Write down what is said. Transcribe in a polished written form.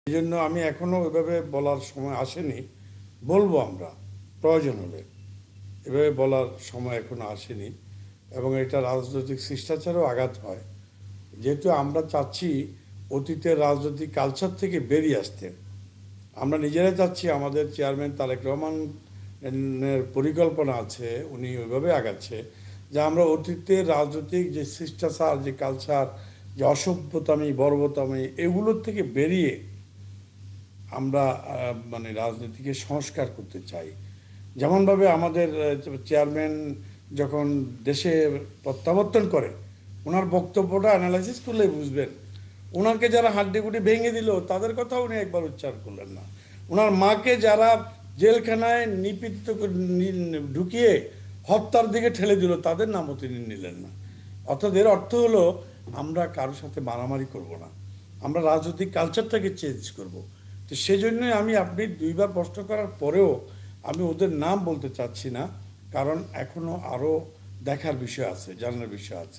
এই জন্য আমি এখনো ওইভাবে বলার সময় আসেনি। বলবো আমরা প্রয়োজন হলে, এভাবে বলার সময় এখনো আসেনি এবং এটা রাজনৈতিক শিষ্টাচারেও আঘাত হয়। যেহেতু আমরা চাচ্ছি অতীতের রাজনৈতিক কালচার থেকে বেরিয়ে আসতে, আমরা নিজেরাই চাচ্ছি। আমাদের চেয়ারম্যান তারেক রহমানের পরিকল্পনা আছে, উনি ওইভাবে আগাচ্ছে যে আমরা অতীতের রাজনৈতিক যে শিষ্টাচার, যে কালচার, যে অসভ্যতামি, বর্বরতামি, এগুলোর থেকে বেরিয়ে আমরা মানে রাজনীতিকে সংস্কার করতে চাই। যেমনভাবে আমাদের চেয়ারম্যান যখন দেশে প্রত্যাবর্তন করে, ওনার বক্তব্যটা অ্যানালাইসিস করলে বুঝবেন, ওনাকে যারা হাড্ডিগুটি ভেঙে দিল তাদের কথা উনি একবার উচ্চারণ করলেন না। ওনার মাকে যারা জেলখানায় নিপীড়িত ঢুকিয়ে হত্যার দিকে ঠেলে দিল তাদের নামও তিনি নিলেন না। অর্থাৎ এর অর্থ হলো আমরা কারোর সাথে মারামারি করব না, আমরা রাজনৈতিক কালচারটাকে চেঞ্জ করব। তো সেজন্যই আমি, আপনি দুইবার প্রশ্ন করার পরেও আমি ওদের নাম বলতে চাচ্ছি না, কারণ এখনো আরও দেখার বিষয় আছে, জানার বিষয় আছে।